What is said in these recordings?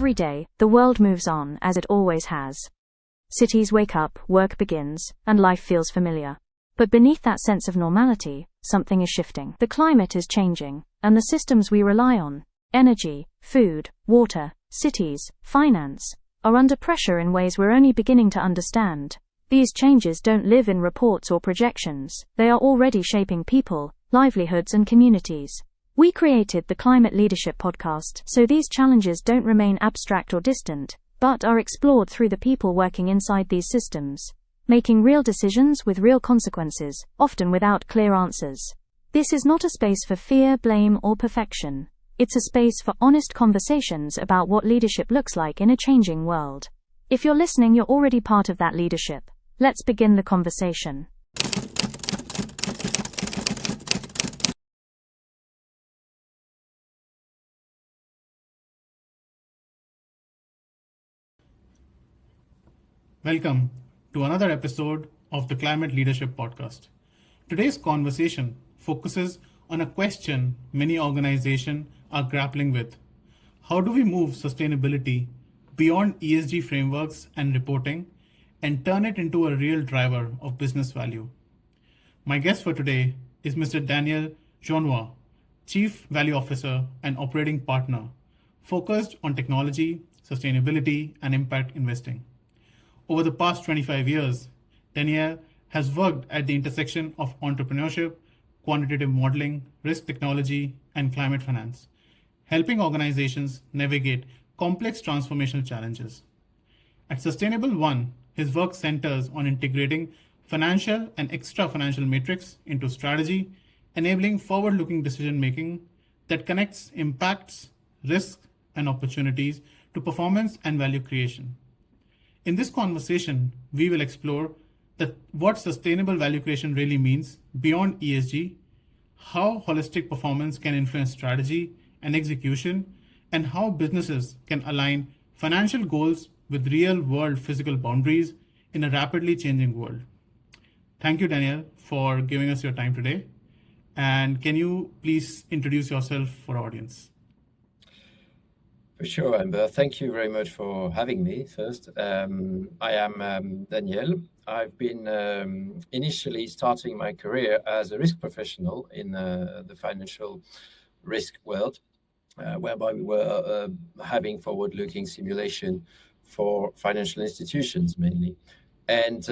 Every day, the world moves on as it always has. Cities wake up, work begins, and life feels familiar. But beneath that sense of normality, something is shifting. The climate is changing, and the systems we rely on, energy, food, water, cities, finance, are under pressure in ways we're only beginning to understand. These changes don't live in reports or projections, they are already shaping people, livelihoods and communities. We created the Climate Leadership podcast so these challenges don't remain abstract or distant, but are explored through the people working inside these systems, making real decisions with real consequences, often without clear answers. This is not a space for fear, blame, or perfection. It's a space for honest conversations about what leadership looks like in a changing world. If you're listening, you're already part of that leadership. Let's begin the conversation. Welcome to another episode of the Climate Leadership Podcast. Today's conversation focuses on a question many organizations are grappling with. How do we move sustainability beyond ESG frameworks and reporting and turn it into a real driver of business value? My guest for today is Mr. Daniel Jeanroy, Chief Value Officer and Operating Partner, focused on technology, sustainability, and impact investing. Over the past 25 years, Daniel has worked at the intersection of entrepreneurship, quantitative modeling, risk technology, and climate finance, helping organizations navigate complex transformational challenges. At Sustainable One, his work centers on integrating financial and extra-financial metrics into strategy, enabling forward-looking decision-making that connects impacts, risks, and opportunities to performance and value creation. In this conversation, we will explore what sustainable value creation really means beyond ESG, how holistic performance can influence strategy and execution, and how businesses can align financial goals with real-world physical boundaries in a rapidly changing world. Thank you, Daniel, for giving us your time today. And can you please introduce yourself for our audience? For sure, Amber. Thank you very much for having me first. I am Daniel. I've been initially starting my career as a risk professional in the financial risk world, whereby we were having forward-looking simulation for financial institutions mainly. And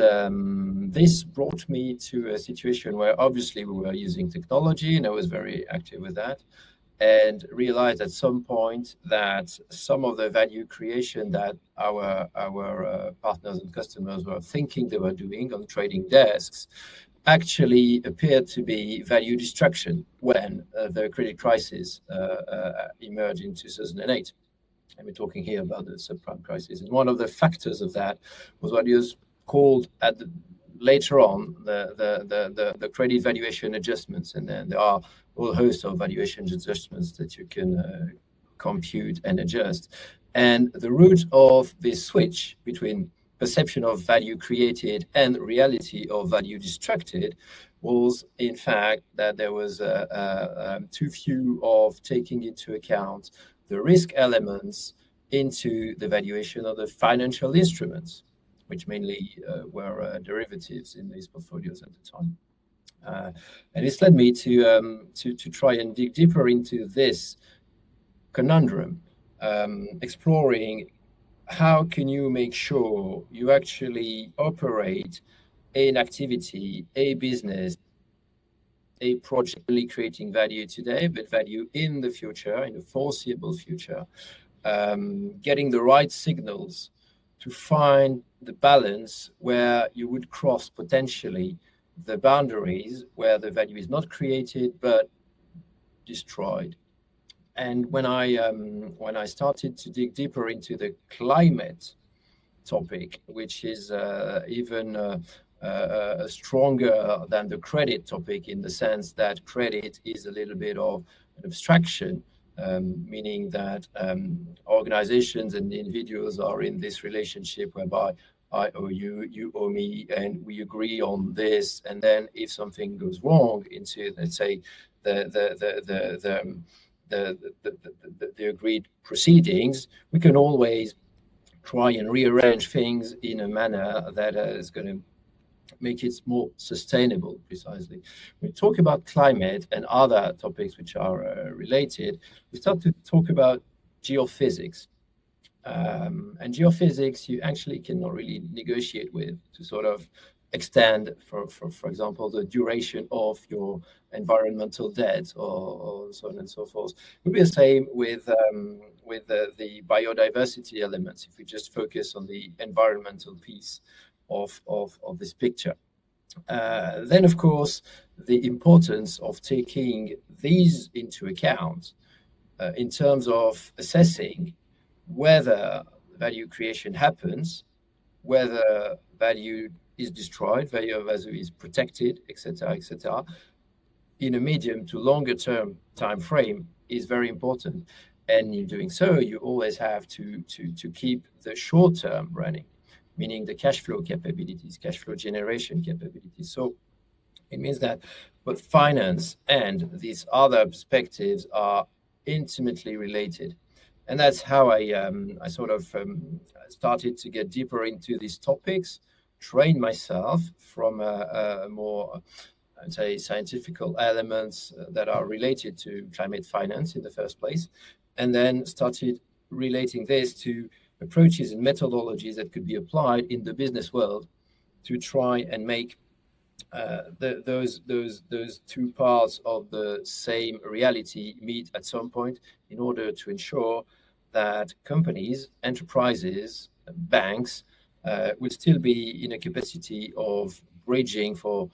this brought me to a situation where obviously we were using technology, and I was very active with that, and realized at some point that some of the value creation that our partners and customers were thinking they were doing on trading desks actually appeared to be value destruction when the credit crisis emerged in 2008. And we're talking here about the subprime crisis. And one of the factors of that was what is called later on the credit valuation adjustments, and then there are a whole host of valuation adjustments that you can compute and adjust. And the root of this switch between perception of value created and reality of value destructed was, in fact, that there was too few of taking into account the risk elements into the valuation of the financial instruments, which mainly were derivatives in these portfolios at the time. And this led me to try and dig deeper into this conundrum, exploring how can you make sure you actually operate an activity, a business, a project really creating value today, but value in the future, in the foreseeable future, getting the right signals to find the balance where you would cross potentially the boundaries where the value is not created but destroyed. And when I started to dig deeper into the climate topic, which is even stronger than the credit topic, in the sense that credit is a little bit of an abstraction, meaning that organizations and individuals are in this relationship whereby I owe you, you owe me, and we agree on this. And then if something goes wrong into, let's say, the the agreed proceedings, we can always try and rearrange things in a manner that is going to make it more sustainable, precisely. When we talk about climate and other topics which are related, we start to talk about geophysics. And geophysics, you actually cannot really negotiate with to sort of extend, for example, the duration of your environmental debt or so on and so forth. It would be the same with the biodiversity elements if we just focus on the environmental piece of this picture. Then, of course, the importance of taking these into account in terms of assessing whether value creation happens, whether value is destroyed, value is protected, etc., in a medium to longer term time frame is very important. And in doing so, you always have to keep the short term running, meaning the cash flow capabilities, cash flow generation capabilities. So it means that both finance and these other perspectives are intimately related. And that's how I sort of started to get deeper into these topics, train myself from a more, I'd say, scientific elements that are related to climate finance in the first place, and then started relating this to approaches and methodologies that could be applied in the business world to try and make those two parts of the same reality meet at some point in order to ensure that companies, enterprises, banks will still be in a capacity of bridging for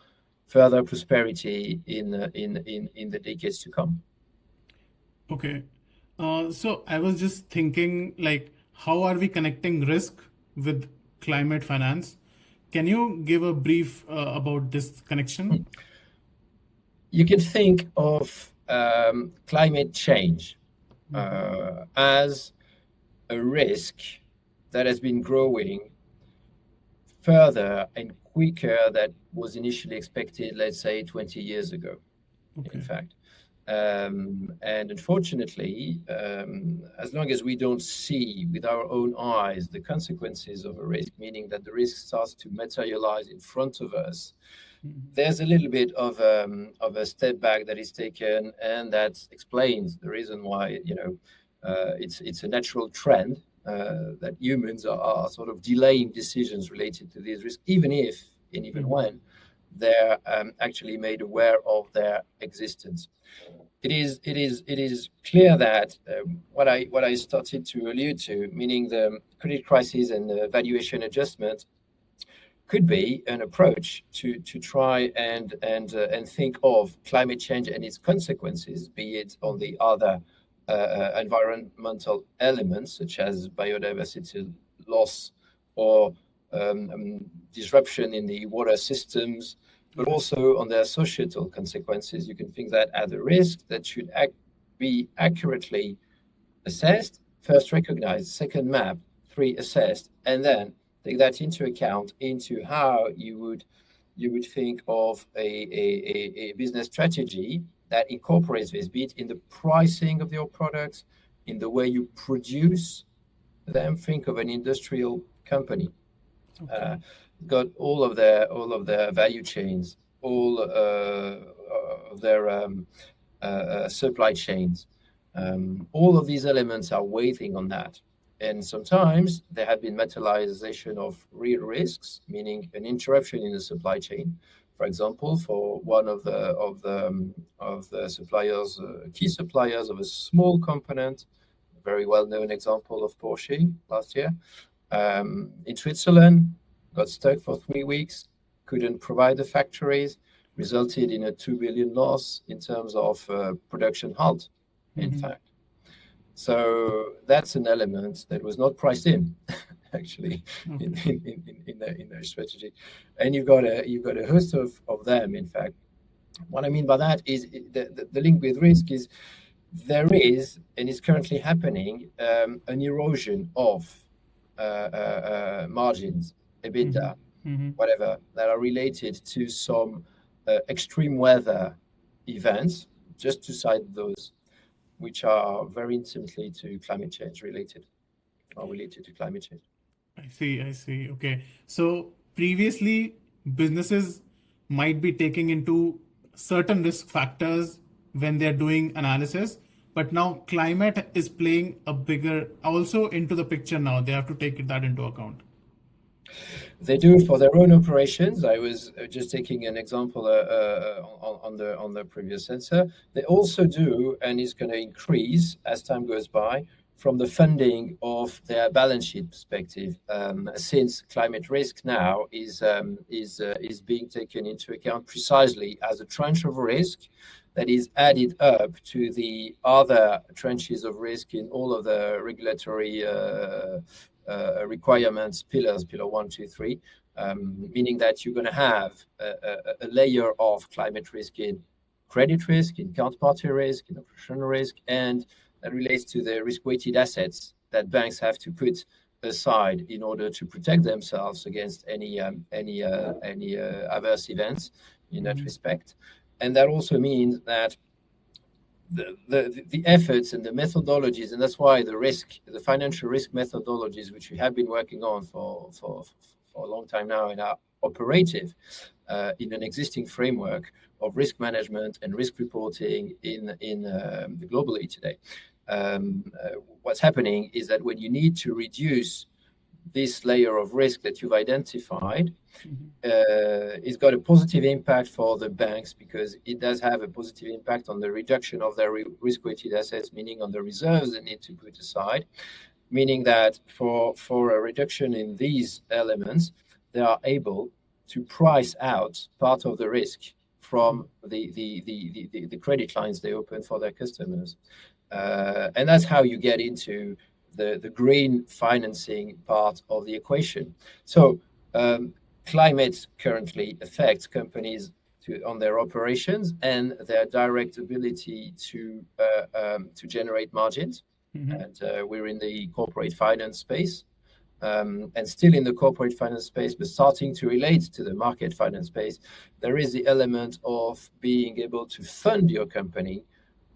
further prosperity in the decades to come. Okay. So I was just thinking, like, how are we connecting risk with climate finance? Can you give a brief about this connection? You can think of climate change as a risk that has been growing further and quicker than was initially expected, let's say 20 years ago, in fact. And unfortunately, as long as we don't see with our own eyes the consequences of a risk, meaning that the risk starts to materialize in front of us, there's a little bit of a step back that is taken, and that explains the reason why it's a natural trend that humans are sort of delaying decisions related to these risks, even if and even when they're actually made aware of their existence. It is clear that what I started to allude to, meaning the credit crisis and the valuation adjustment, could be an approach to try and think of climate change and its consequences, be it on the other environmental elements such as biodiversity loss or disruption in the water systems, but also on their societal consequences. You can think that as a risk that should be accurately assessed, first recognized, second mapped, three assessed, and then take that into account into how you would think of a business strategy that incorporates this, be it in the pricing of your products, in the way you produce them. Think of an industrial company. Got all of their value chains, all of their supply chains. All of these elements are waiting on that. And sometimes there have been materialization of real risks, meaning an interruption in the supply chain. For example, for one of the suppliers, key suppliers of a small component, a very well-known example of Porsche last year, in Switzerland, got stuck for 3 weeks, couldn't provide the factories, resulted in a 2 billion loss in terms of production halt, in fact. So that's an element that was not priced in, actually, in their strategy. And you've got a host of them, in fact. What I mean by that is the link with risk is there is, and is currently happening, an erosion of margins, EBITDA, whatever, that are related to some extreme weather events, just to cite those. which are very intimately to climate change related or related to climate change. I see. Okay. So previously, businesses might be taking into certain risk factors when they're doing analysis, but now climate is playing a bigger also into the picture now. They have to take that into account. They do for their own operations. I was just taking an example on the previous answer. They also do, and it's going to increase as time goes by, from the funding of their balance sheet perspective, since climate risk now is being taken into account precisely as a tranche of risk that is added up to the other tranches of risk in all of the regulatory requirements, pillar 1, 2, 3, meaning that you're going to have a layer of climate risk in credit risk, in counterparty risk, in operational risk, and that relates to the risk-weighted assets that banks have to put aside in order to protect themselves against any adverse events in that respect. And that also means that the efforts and the methodologies, and that's why the financial risk methodologies, which we have been working on for a long time now and are operative in an existing framework of risk management and risk reporting in globally today. What's happening is that when you need to reduce this layer of risk that you've identified, it's got a positive impact for the banks because it does have a positive impact on the reduction of their risk-weighted assets, meaning on the reserves they need to put aside, meaning that for a reduction in these elements, they are able to price out part of the risk from the credit lines they open for their customers. And that's how you get into the green financing part of the equation. So climate currently affects companies on their operations and their direct ability to generate margins. And we're in the corporate finance space, and still in the corporate finance space, but starting to relate to the market finance space. There is the element of being able to fund your company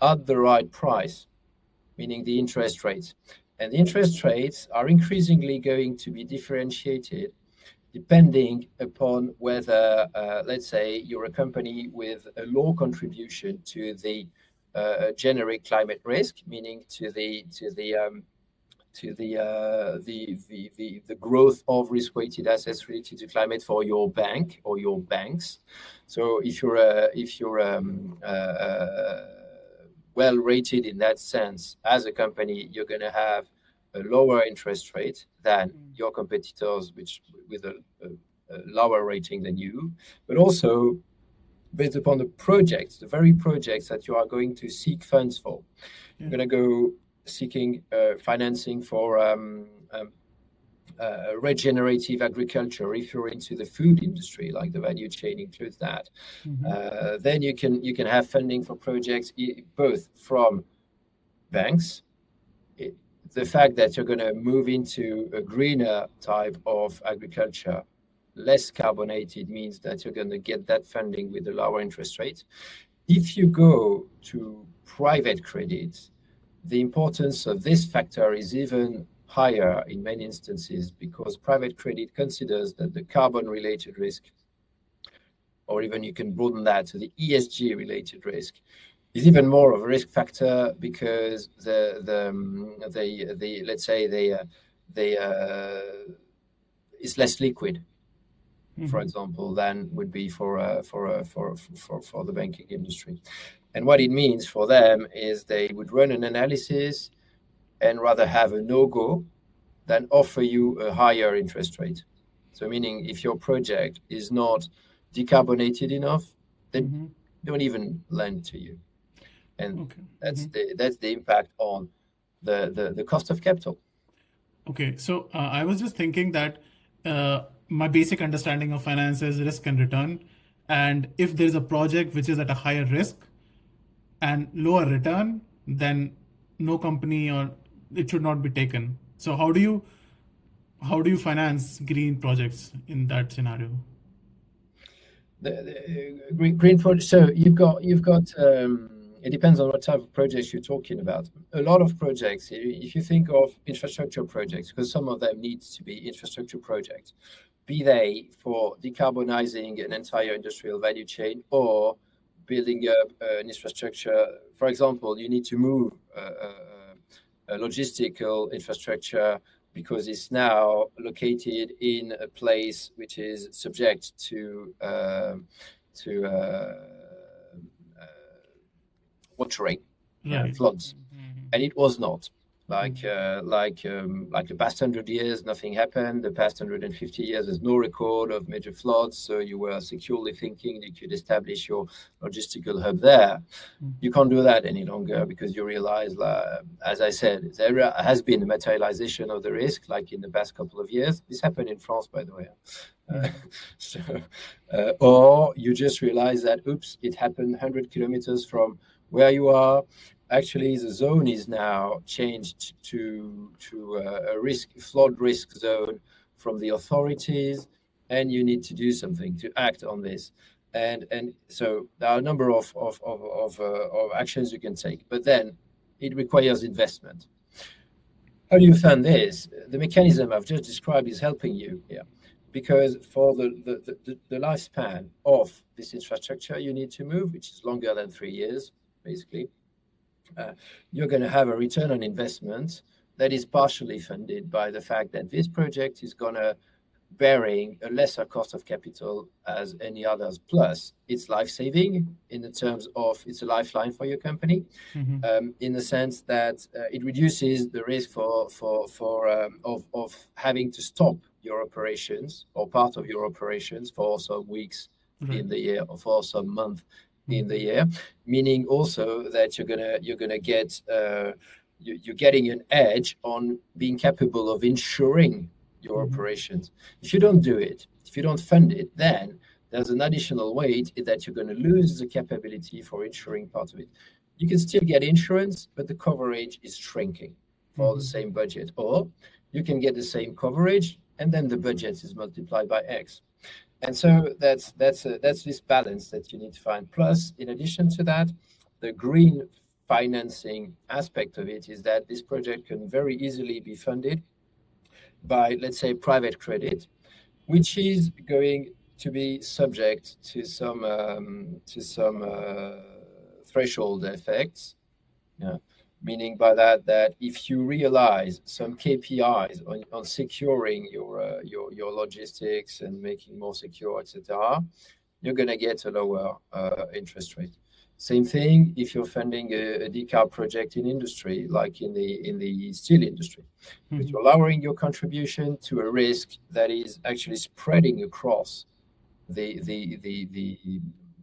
at the right price, meaning the interest rates. And the interest rates are increasingly going to be differentiated depending upon whether, let's say, you're a company with a low contribution to the generic climate risk, meaning to the growth of risk-weighted assets related to climate for your bank or your banks. So if you're well rated in that sense as a company, you're going to have a lower interest rate than your competitors, which with a lower rating than you, but also based upon the projects, the very projects that you are going to seek funds for. You're going to go seeking financing for regenerative agriculture. If you're into the food industry, like the value chain includes that, then you can have funding for projects both from banks. The fact that you're going to move into a greener type of agriculture, less carbonated, means that you're going to get that funding with a lower interest rate. If you go to private credit, the importance of this factor is even higher in many instances because private credit considers that the carbon-related risk, or even you can broaden that to the ESG-related risk, is even more of a risk factor because it's less liquid, for example, than would be for the banking industry. And what it means for them is they would run an analysis and rather have a no-go than offer you a higher interest rate. So meaning if your project is not decarbonated enough, then don't even lend to you. And that's the impact on the cost of capital. Okay, so I was just thinking that my basic understanding of finance is risk and return. And if there's a project which is at a higher risk and lower return, then no company or it should not be taken. So how do you finance green projects in that scenario? The green project. So you've got it depends on what type of projects you're talking about. A lot of projects, if you think of infrastructure projects, because some of them need to be infrastructure projects, be they for decarbonizing an entire industrial value chain or building up an infrastructure. For example, you need to move a logistical infrastructure because it's now located in a place which is subject to watering, Right. floods, and it was not. Like the past 100 years, nothing happened. The past 150 years, there's no record of major floods. So you were securely thinking you could establish your logistical hub there. You can't do that any longer because you realize, as I said, there has been a materialization of the risk, like in the past couple of years. This happened in France, by the way. Or you just realize that, oops, it happened 100 kilometers from where you are. Actually, the zone is now changed to a flood risk zone from the authorities, and you need to do something to act on this. And so there are a number of actions you can take, but then it requires investment. How do you fund this? The mechanism I've just described is helping you here, because for the lifespan of this infrastructure you need to move, which is longer than 3 years, basically. You're going to have a return on investment that is partially funded by the fact that this project is going to bearing a lesser cost of capital as any others. Plus, it's life-saving in the terms of it's a lifeline for your company, in the sense that it reduces the risk of having to stop your operations or part of your operations for some weeks in the year or for some month in the year, meaning also that you're gonna get you're getting an edge on being capable of insuring your operations. If you don't do it, if you don't fund it, then there's an additional weight that you're going to lose the capability for insuring part of it. You can still get insurance, but the coverage is shrinking for the same budget, or you can get the same coverage and then the budget is multiplied by X. And so that's this balance that you need to find. Plus, in addition to that, the green financing aspect of it is that this project can very easily be funded by, let's say, private credit, which is going to be subject to some threshold effects. Meaning by that if you realize some KPIs on securing your logistics and making more secure, etc., you're going to get a lower interest rate. Same thing if you're funding a decarb project in industry, like in the steel industry, but you're lowering your contribution to a risk that is actually spreading across the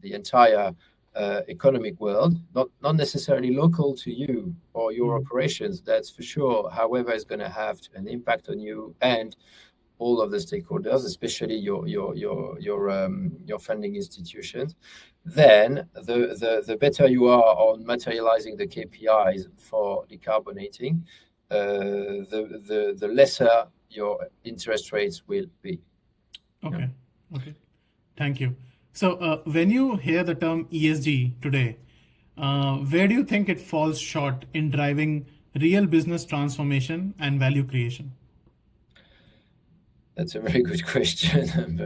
entire economic world, not necessarily local to you or your operations. That's for sure. However, it's going to have an impact on you and all of the stakeholders, especially your funding institutions. Then the better you are on materializing the KPIs for decarbonating, the lesser your interest rates will be. Okay. Thank you. So when you hear the term ESG today, where do you think it falls short in driving real business transformation and value creation? That's a very good question.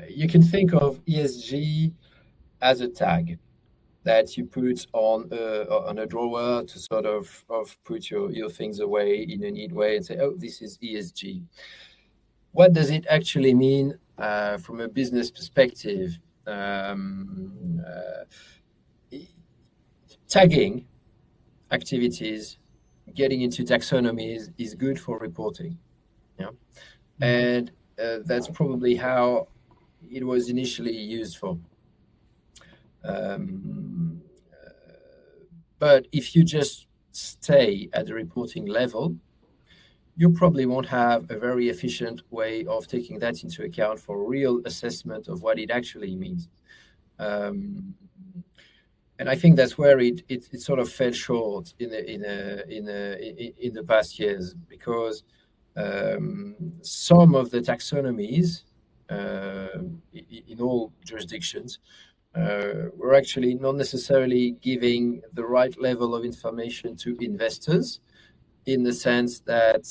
You can think of ESG as a tag that you put on a drawer to sort of put your things away in a neat way and say, oh, this is ESG. What does it actually mean from a business perspective? Tagging activities, getting into taxonomies is good for reporting. And that's probably how it was initially used for. But if you just stay at the reporting level, you probably won't have a very efficient way of taking that into account for real assessment of what it actually means. And I think that's where it sort of fell short in the past years, because some of the taxonomies in all jurisdictions we're actually not necessarily giving the right level of information to investors, in the sense that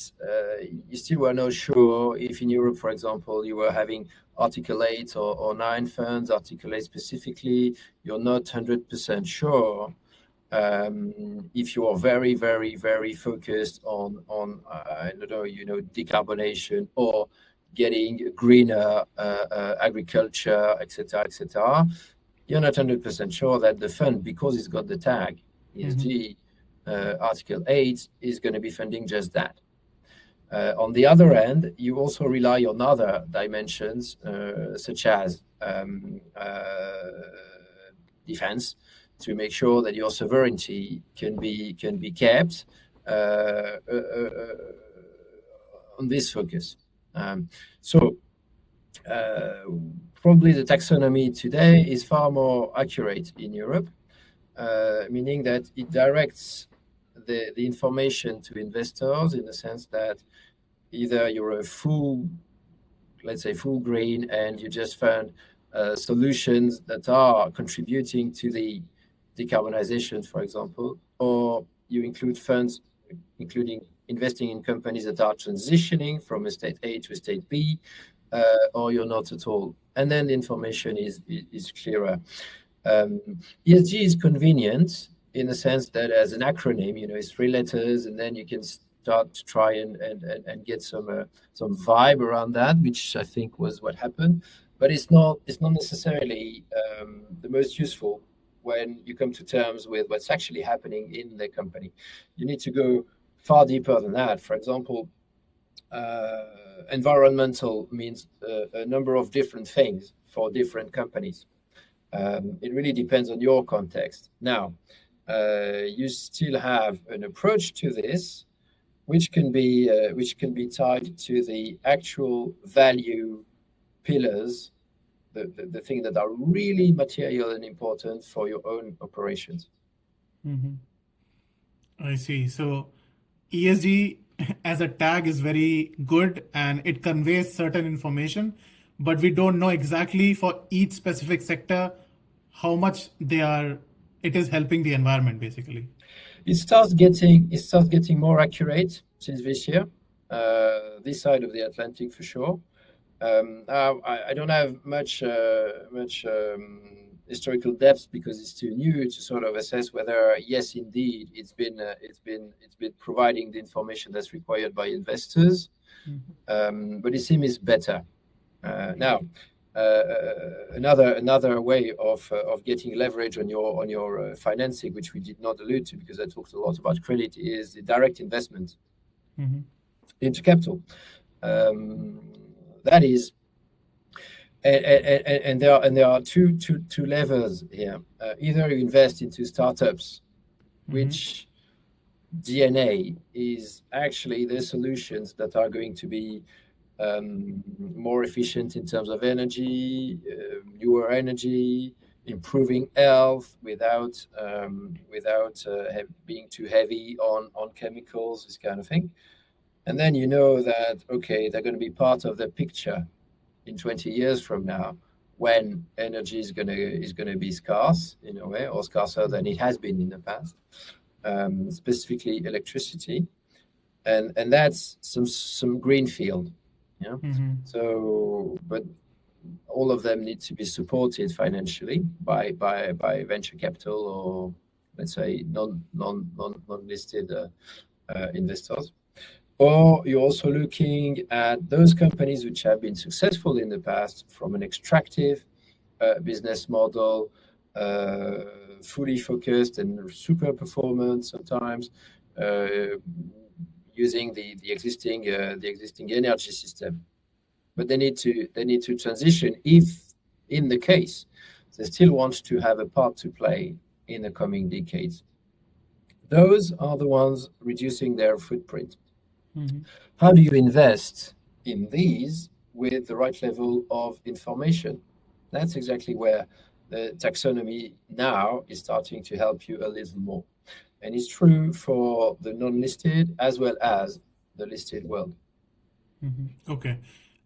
you still were not sure if in Europe, for example, you were having Article 8 or 9 funds, Article 8 specifically, you're not 100% sure. If you are very, very, very focused on I don't know, decarbonation or getting greener agriculture, etc., you're not 100% sure that the fund, because it's got the tag ESG, Article 8, is going to be funding just that. On the other end, you also rely on other dimensions, such as defense, to make sure that your sovereignty can be kept on this focus. So probably the taxonomy today is far more accurate in Europe, meaning that it directs the information to investors in the sense that either you're a full green and you just fund solutions that are contributing to the decarbonization, for example, or you include funds including investing in companies that are transitioning from a state A to a state B, or you're not at all. And then the information is clearer. ESG is convenient in the sense that as an acronym, it's 3 letters, and then you can start to try and get some vibe around that, which I think was what happened. But it's not necessarily the most useful when you come to terms with what's actually happening in the company. You need to go far deeper than that. For example, environmental means a number of different things for different companies. It really depends on your context. Now, you still have an approach to this, which can be tied to the actual value pillars, the things that are really material and important for your own operations. I see. So ESG as a tag is very good and it conveys certain information, but we don't know exactly for each specific sector how much it is helping the environment, basically. It starts getting more accurate since this year, this side of the Atlantic for sure. I don't have much historical depth because it's too new to sort of assess whether, yes, indeed, it's been providing the information that's required by investors. But it seems better now. Another way of getting leverage on your financing, which we did not allude to because I talked a lot about credit, is the direct investment into capital. That is, and there are two levels here. Either you invest into startups, which DNA is actually the solutions that are going to be more efficient in terms of energy, newer energy, improving health without being too heavy on chemicals, this kind of thing. And then you know that, okay, they're going to be part of the picture in 20 years from now, when energy is going to be scarce in a way, or scarcer than it has been in the past, specifically electricity, and that's some greenfield. Yeah. So, but all of them need to be supported financially by venture capital or, let's say, non-listed investors. Or you're also looking at those companies which have been successful in the past from an extractive business model, fully focused and super performant sometimes, using the existing energy system. But they need to transition if, in the case, they still want to have a part to play in the coming decades. Those are the ones reducing their footprint. How do you invest in these with the right level of information? That's exactly where the taxonomy now is starting to help you a little more. And it's true for the non-listed as well as the listed world. Okay.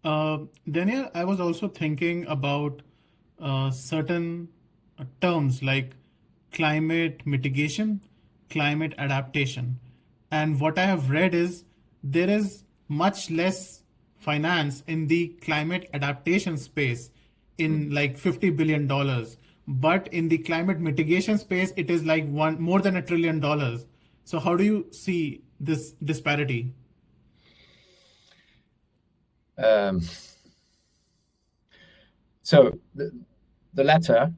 Daniel, I was also thinking about certain terms like climate mitigation, climate adaptation. And what I have read is there is much less finance in the climate adaptation space in like $50 billion. But in the climate mitigation space, it is like more than $1 trillion. So how do you see this disparity? So the latter,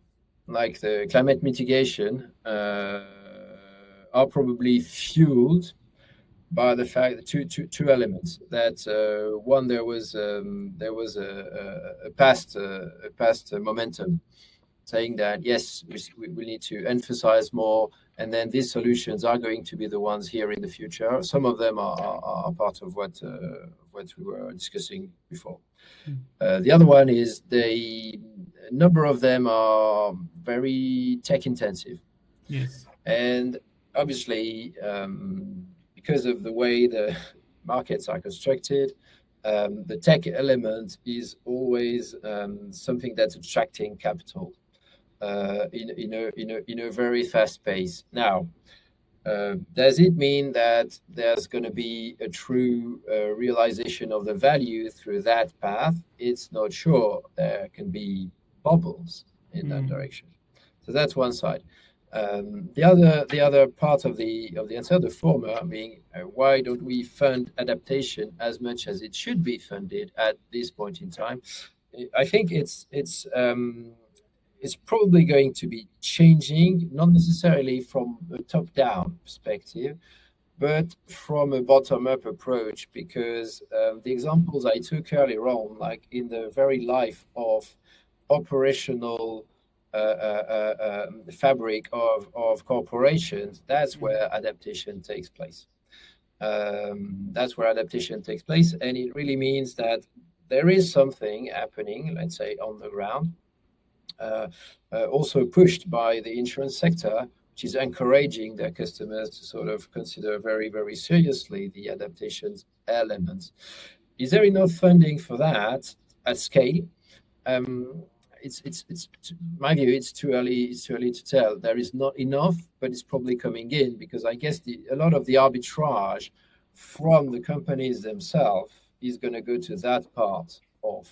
like the climate mitigation, are probably fueled by the fact that two elements. That one, there was a past momentum saying that yes, we need to emphasize more, and then these solutions are going to be the ones here in the future. Some of them are part of what we were discussing before. The other one is a number of them are very tech intensive. Yes. And obviously, because of the way the markets are constructed, the tech element is always something that's attracting capital in a very fast pace. Now, does it mean that there's going to be a true realization of the value through that path? It's not sure. There can be bubbles in that direction. So that's one side. The other part of the answer, the former, being why don't we fund adaptation as much as it should be funded at this point in time? I think it's probably going to be changing, not necessarily from a top-down perspective, but from a bottom-up approach, because the examples I took earlier on, like in the very life of operational fabric of corporations, that's where adaptation takes place. That's where adaptation takes place, and it really means that there is something happening, let's say, on the ground, also pushed by the insurance sector, which is encouraging their customers to sort of consider very, very seriously the adaptations elements. Is there enough funding for that at scale? It's my view, it's too early to tell. There is not enough, but it's probably coming in, because I guess a lot of the arbitrage from the companies themselves is going to go to that part of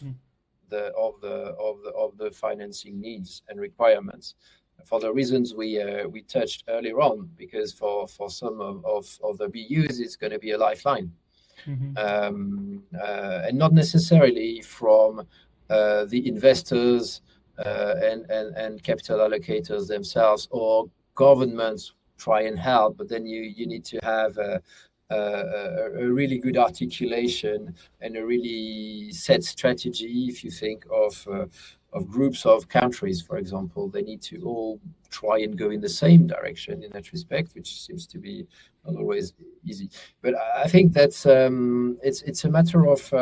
the financing needs and requirements, for the reasons we touched earlier on, because for some of the BUs it's going to be a lifeline, and not necessarily from the investors and capital allocators themselves, or governments try and help, but then you need to have a really good articulation and a really set strategy. If you think of groups of countries, for example, they need to all try and go in the same direction in that respect, which seems to be not always easy. But I think that's it's a matter of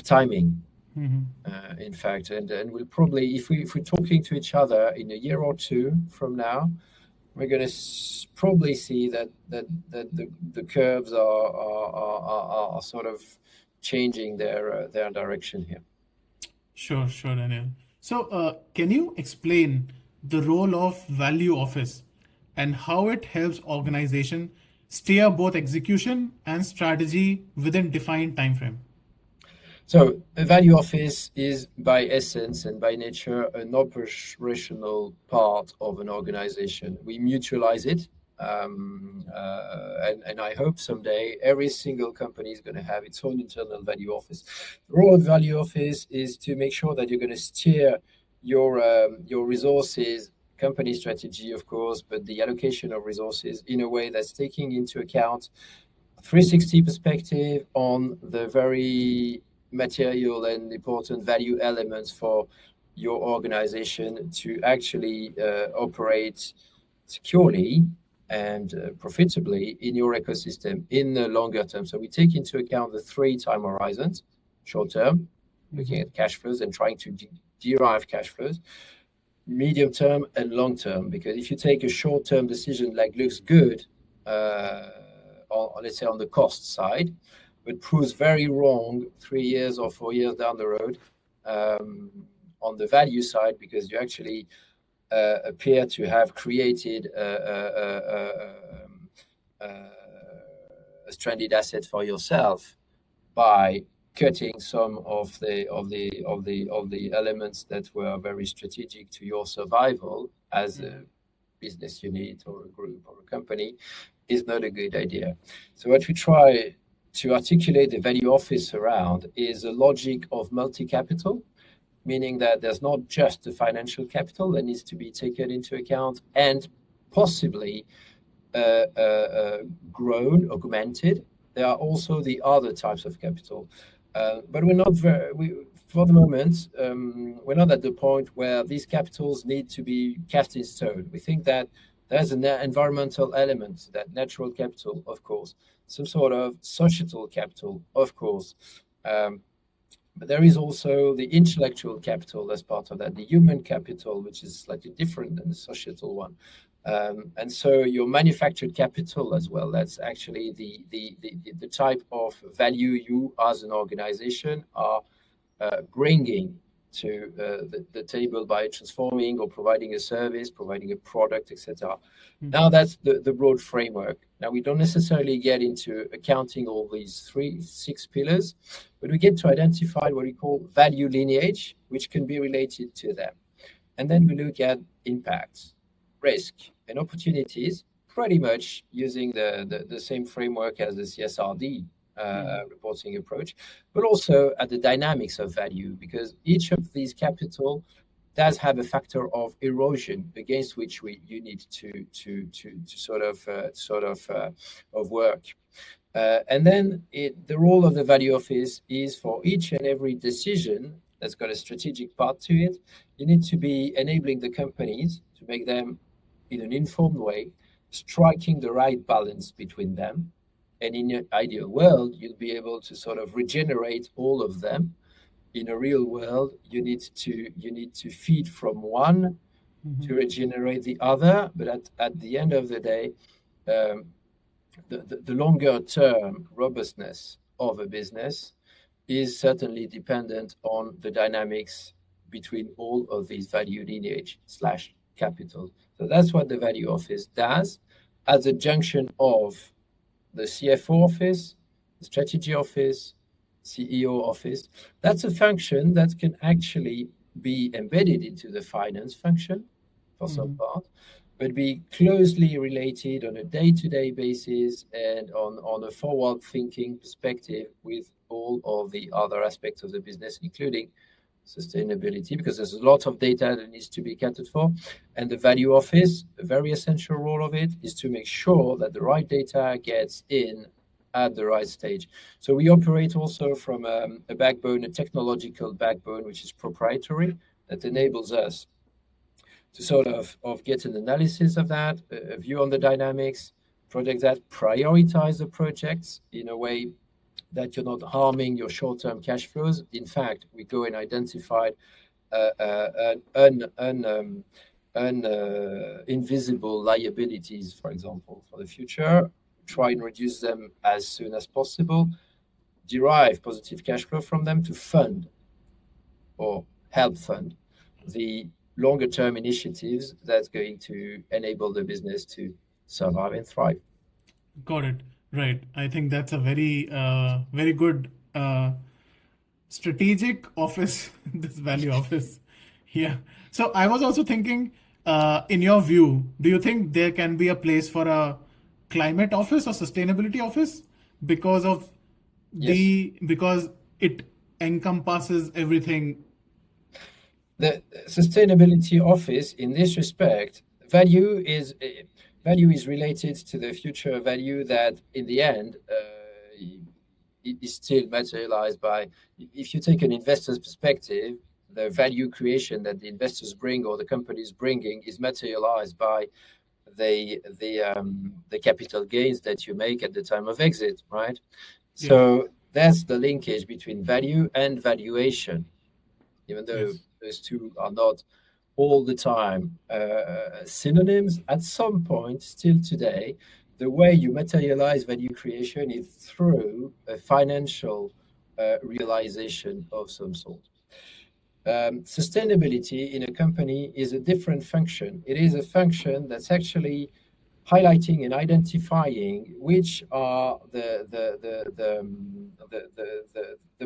timing, in fact, and we'll probably, if we're talking to each other in a year or two from now, we're going to probably see that the curves are sort of changing their direction here. Sure, Daniel. So, can you explain the role of value office and how it helps organization steer both execution and strategy within defined time frame? So a value office is by essence and by nature an operational part of an organization. We mutualize it, and I hope someday every single company is going to have its own internal value office. The role of value office is to make sure that you're going to steer your resources, company strategy, of course, but the allocation of resources in a way that's taking into account 360 perspective on the very material and important value elements for your organization to actually operate securely and profitably in your ecosystem in the longer term. So we take into account the 3 time horizons: short term, looking at cash flows and trying to derive cash flows; medium term; and long term. Because if you take a short term decision like looks good, let's say on the cost side, but proves very wrong 3 years or 4 years down the road, on the value side, because you actually appear to have created a stranded asset for yourself by cutting some of the elements that were very strategic to your survival as a business unit or a group or a company, is not a good idea. So what we try to articulate the value office around is a logic of multi-capital, meaning that there's not just the financial capital that needs to be taken into account and possibly grown, augmented. There are also the other types of capital. But we're not for the moment, we're not at the point where these capitals need to be cast in stone. We think that there's an environmental element, that natural capital, of course, some sort of societal capital, of course. But there is also the intellectual capital as part of that, the human capital, which is slightly different than the societal one. And so your manufactured capital as well, that's actually the type of value you as an organization are bringing to the table by transforming or providing a service, providing a product, etc. Now that's the broad framework. Now we don't necessarily get into accounting all these 6 pillars, but we get to identify what we call value lineage, which can be related to them. And then we look at impacts, risk, and opportunities, pretty much using the same framework as the CSRD reporting approach, but also at the dynamics of value, because each of these capital does have a factor of erosion against which you need to sort of work. And then the role of the value office is for each and every decision that's got a strategic part to it. You need to be enabling the companies to make them in an informed way, striking the right balance between them. And in an ideal world, you'd be able to sort of regenerate all of them. In a real world, you need to feed from one to regenerate the other. But at the end of the day, the longer term robustness of a business is certainly dependent on the dynamics between all of these value lineage / capital. So that's what the value office does as a junction of the CFO office, the strategy office, CEO office. That's a function that can actually be embedded into the finance function for some part, but be closely related on a day-to-day basis and on a forward-thinking perspective with all of the other aspects of the business, including sustainability, because there's a lot of data that needs to be accounted for. And the value office, a very essential role of it is to make sure that the right data gets in at the right stage. So we operate also from a backbone, a technological backbone, which is proprietary, that enables us to sort of get an analysis of that, a view on the dynamics, projects that prioritize the projects in a way that you're not harming your short-term cash flows. In fact, we go and identify invisible liabilities, for example, for the future, try and reduce them as soon as possible, derive positive cash flow from them to fund or help fund the longer-term initiatives that's going to enable the business to survive and thrive. Got it. Right. I think that's a very, very good strategic office, this value office. Yeah. So I was also thinking, in your view, do you think there can be a place for a climate office or sustainability office because of because it encompasses everything? The sustainability office, in this respect, value is related to the future value that, in the end, it is still materialized by. If you take an investor's perspective, the value creation that the investors bring or the companies bringing is materialized by the capital gains that you make at the time of exit, right? Yeah. So that's the linkage between value and valuation, even though those two are not all the time synonyms. At some point, still today, the way you materialize value creation is through a financial realization of some sort. Sustainability in a company is a different function. It is a function that's actually highlighting and identifying which are the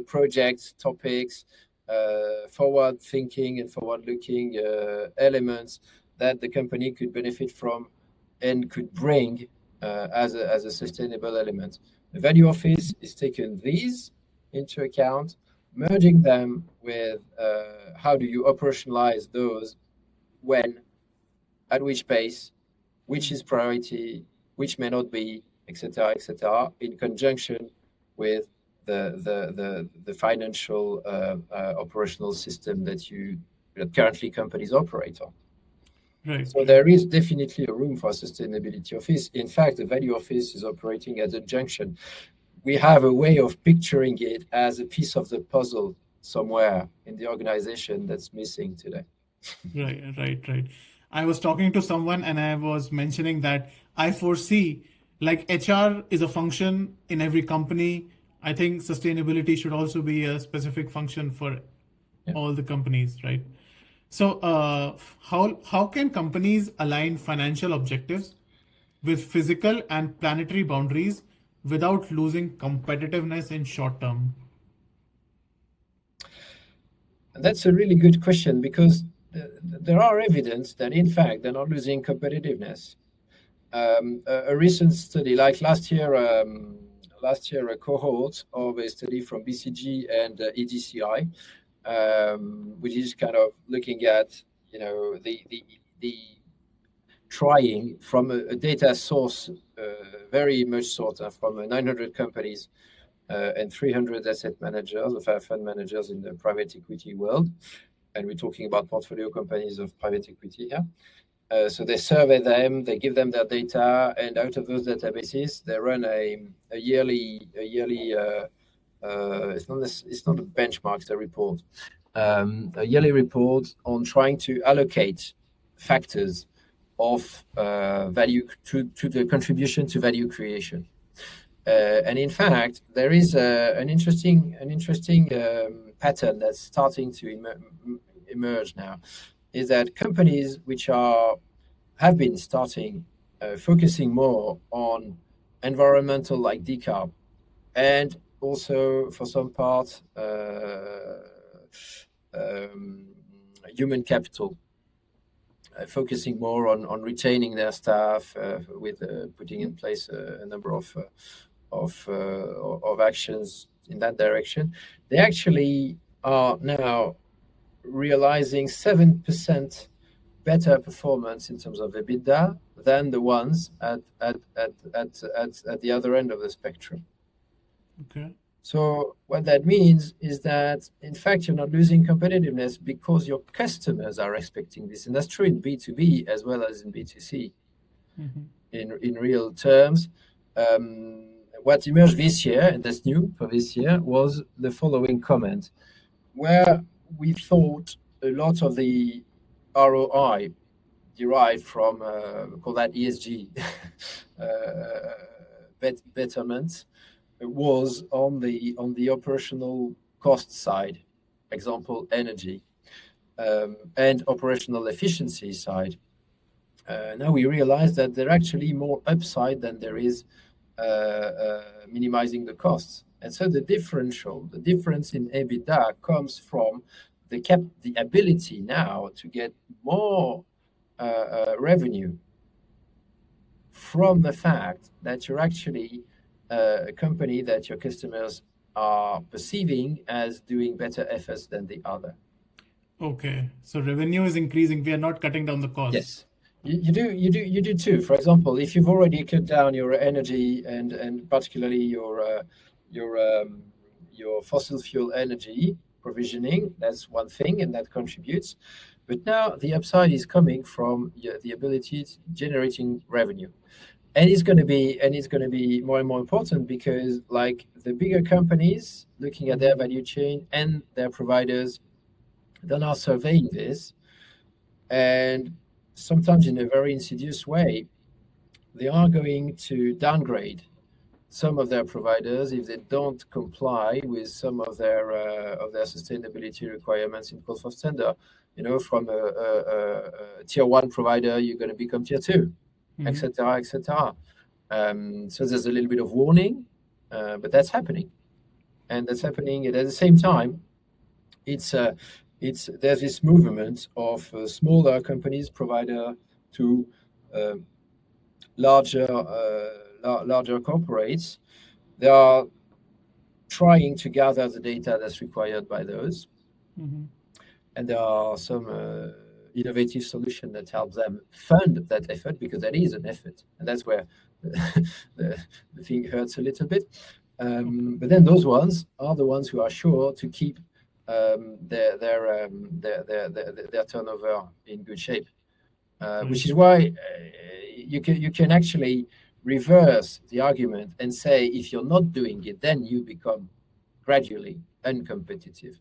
projects, topics, forward thinking and forward looking elements that the company could benefit from and could bring as a sustainable element. The value office is taking these into account, merging them with how do you operationalize those, when, at which pace, which is priority, which may not be, etc., in conjunction with the financial operational system that currently companies operate on. Right. So there is definitely a room for a sustainability office. In fact, the value office is operating as a junction. We have a way of picturing it as a piece of the puzzle somewhere in the organization that's missing today. Right. I was talking to someone and I was mentioning that I foresee, like, HR is a function in every company. I think sustainability should also be a specific function for all the companies, right? So how can companies align financial objectives with physical and planetary boundaries without losing competitiveness in short term? That's a really good question, because there are evidence that, in fact, they're not losing competitiveness. A recent study, like last year, a cohort of a study from BCG and EDCI, which is kind of looking at, the trying from a data source, very much sort of from 900 companies and 300 asset managers, of fund managers in the private equity world. And we're talking about portfolio companies of private equity here. So they survey them, they give them their data, and out of those databases, they run a yearly it's not a benchmark, it's a report, a yearly report on trying to allocate factors of value to the contribution to value creation. And in fact, there is an interesting pattern that's starting to emerge now, is that companies which have been starting focusing more on environmental, like decarb, and also for some part human capital, focusing more on retaining their staff with putting in place a number of actions in that direction. They actually are now realizing 7% better performance in terms of EBITDA than the ones at the other end of the spectrum. Okay. So what that means is that, in fact, you're not losing competitiveness because your customers are expecting this. And that's true in B2B as well as in B2C. Mm-hmm. In real terms, what emerged this year, and that's new for this year, was the following comment, where we thought a lot of the ROI derived from, call that ESG, betterment, was on the operational cost side, example, energy, and operational efficiency side. Now we realize that there are actually more upside than there is minimizing the costs. And so the difference in EBITDA comes from the ability now to get more revenue from the fact that you're actually a company that your customers are perceiving as doing better efforts than the other. Okay, so revenue is increasing. We are not cutting down the costs. Yes, you do too. For example, if you've already cut down your energy and particularly your fossil fuel energy provisioning, that's one thing, and that contributes. But now the upside is coming from the ability to generating revenue. And it's going to be more and more important, because, like, the bigger companies looking at their value chain and their providers, they're now surveying this, and sometimes in a very insidious way, they are going to downgrade some of their providers, if they don't comply with some of their sustainability requirements in call for tender, from a tier one provider, you're going to become tier two, etc., etc. So there's a little bit of warning, but that's happening, and that's happening. And at the same time, there's this movement of smaller companies, provider to larger corporates. They are trying to gather the data that's required by those, and there are some innovative solutions that help them fund that effort, because that is an effort, and that's where the thing hurts a little bit. But then those ones are the ones who are sure to keep their turnover in good shape, which is why you can actually reverse the argument and say, if you're not doing it, then you become gradually uncompetitive.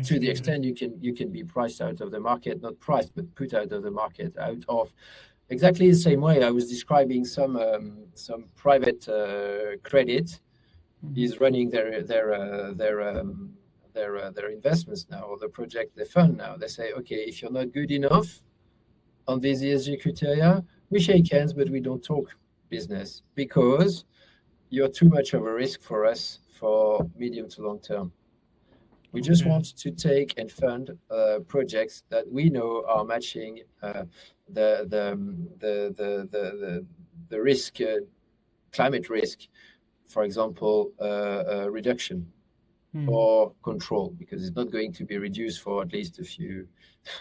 To the extent you can be priced out of the market, not priced, but put out of the market, out of exactly the same way I was describing some private credit is running their investments now, or the project they fund now. They say, okay, if you're not good enough on these ESG criteria, we shake hands, but we don't talk business, because you're too much of a risk for us for medium to long term. We just want to take and fund projects that we know are matching the risk, climate risk, for example, reduction or control, because it's not going to be reduced for at least a few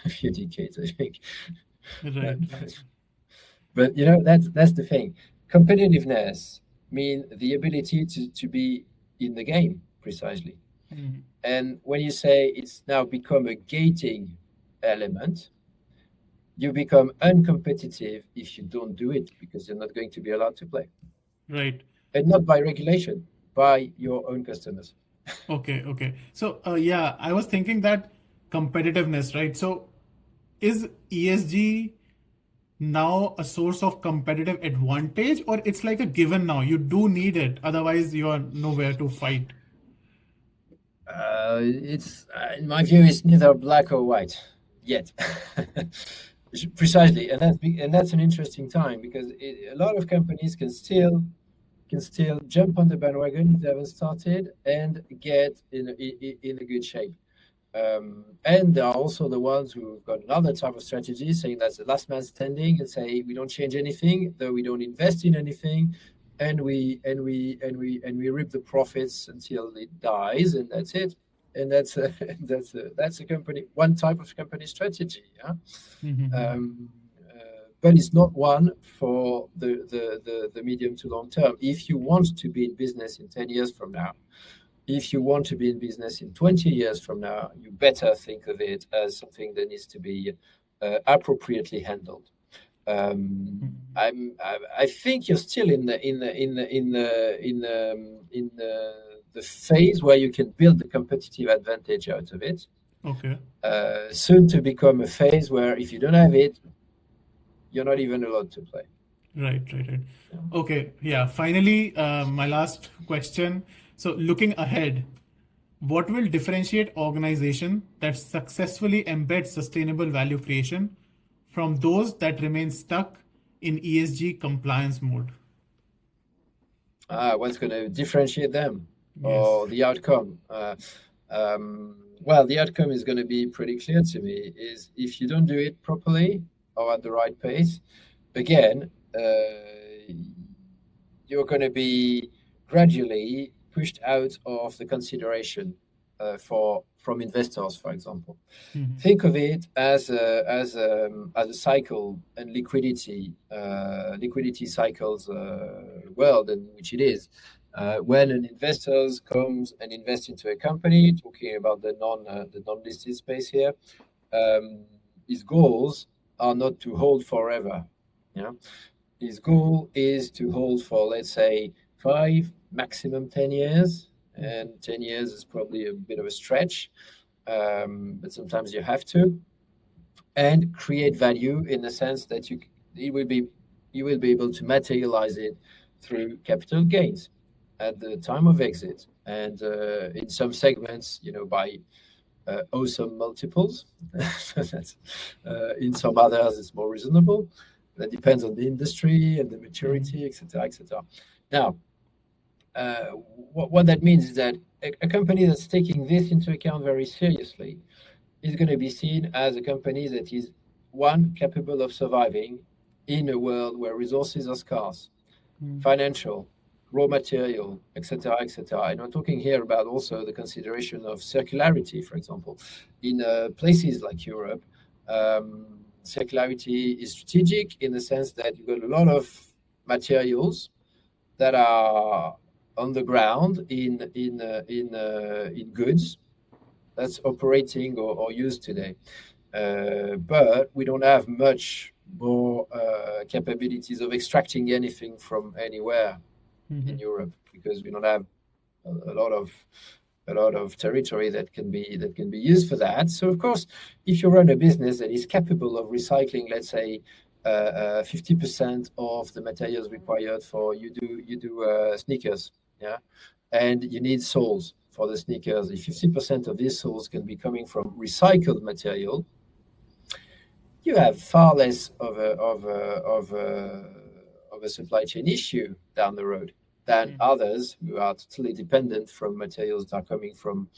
decades, I think. Right. But that's the thing. Competitiveness means the ability to be in the game, precisely. And when you say it's now become a gating element, you become uncompetitive if you don't do it, because you're not going to be allowed to play. Right. And not by regulation, by your own customers. Okay. So, I was thinking that competitiveness, right? So, is ESG now a source of competitive advantage, or it's like a given now? You do need it, otherwise you are nowhere to fight. It's in my view, it's neither black or white yet. Precisely, and that's an interesting time, because a lot of companies can still jump on the bandwagon if they haven't started and get in a good shape. And there are also the ones who've got another type of strategy, saying that's the last man standing, and say we don't change anything, though we don't invest in anything, and we reap the profits until it dies, and that's it. And that's a company, one type of company strategy. But it's not one for the medium to long term. If you want to be in business in 10 years from now, if you want to be in business in 20 years from now, you better think of it as something that needs to be appropriately handled. I think you're still in the phase where you can build the competitive advantage out of it. Okay. Soon to become a phase where if you don't have it, you're not even allowed to play. Right. Okay. Yeah. Finally, my last question. So, looking ahead, what will differentiate organization that successfully embed sustainable value creation from those that remain stuck in ESG compliance mode? What's going to differentiate them, Yes. or the outcome? Well, the outcome is going to be pretty clear to me. Is if you don't do it properly or at the right pace, again, you're going to be gradually pushed out of the consideration from investors, for example. Think of it as a cycle and liquidity cycles world, in which it is. When an investor comes and invests into a company, talking about the non-listed space here, his goals are not to hold forever. His goal is to hold for, let's say, 5, maximum 10 years. And 10 years is probably a bit of a stretch, but sometimes you have to, and create value in the sense that you will be able to materialize it through capital gains at the time of exit, and in some segments, by awesome multiples. That's, in some others, it's more reasonable. That depends on the industry and the maturity, etc., etc. Now, what that means is that a company that's taking this into account very seriously is going to be seen as a company that is, one, capable of surviving in a world where resources are scarce, financial, raw material, etc., etc. And we're talking here about also the consideration of circularity, for example. In places like Europe, circularity is strategic in the sense that you've got a lot of materials that are on the ground in goods that's operating or used today. But we don't have much more capabilities of extracting anything from anywhere in Europe, because we don't have a lot of territory that can be used for that. So of course, if you run a business that is capable of recycling, let's say 50% of the materials required for you do sneakers, and you need soles for the sneakers. If 50% of these soles can be coming from recycled material, you have far less of a supply chain issue down the road than others who are totally dependent from materials that are coming from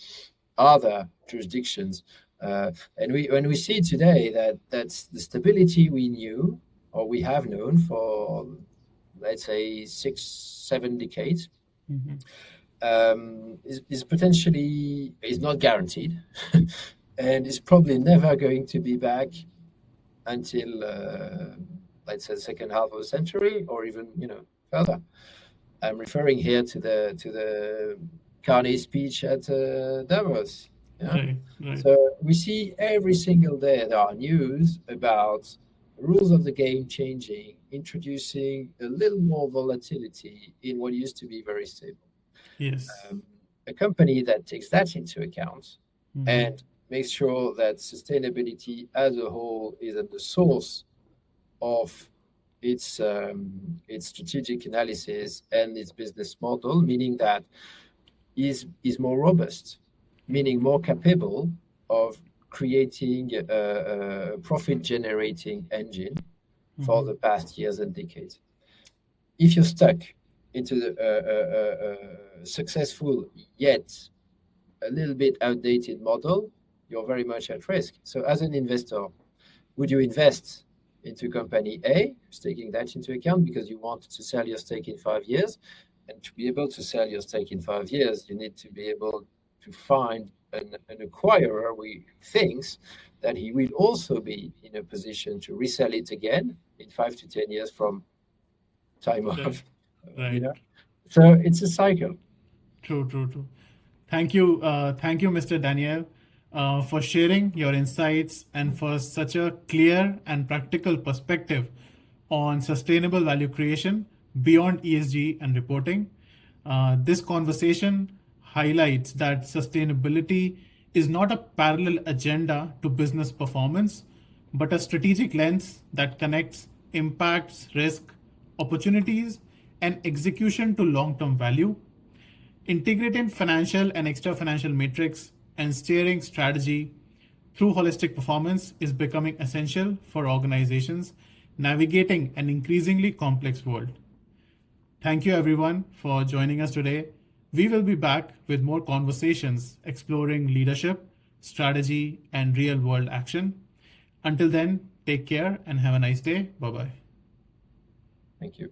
other jurisdictions. And when we see today that's the stability we knew or we have known for, let's say, 6-7 decades, is potentially not guaranteed, and is probably never going to be back until let's say the second half of the century, or even further. I'm referring here to the Carney speech at Davos. Right. So we see every single day there are news about rules of the game changing, introducing a little more volatility in what used to be very stable. Yes. A company that takes that into account and makes sure that sustainability as a whole is at the source of its strategic analysis and its business model, meaning that is more robust, meaning more capable of creating a profit-generating engine for the past years and decades. If you're stuck into the successful yet a little bit outdated model, you're very much at risk. So as an investor, would you invest into company A, taking that into account because you want to sell your stake in 5 years? And to be able to sell your stake in 5 years, you need to be able to find an acquirer who thinks that he will also be in a position to resell it again in 5 to 10 years from time of. Right. So it's a cycle. True. Thank you, Mr. Daniel, for sharing your insights and for such a clear and practical perspective on sustainable value creation beyond ESG and reporting. This conversation highlights that sustainability is not a parallel agenda to business performance, but a strategic lens that connects impacts, risk, opportunities, and execution to long-term value. Integrating financial and extra-financial metrics and steering strategy through holistic performance is becoming essential for organizations navigating an increasingly complex world. Thank you everyone for joining us today. We will be back with more conversations exploring leadership, strategy, and real-world action. Until then, take care and have a nice day. Bye-bye. Thank you.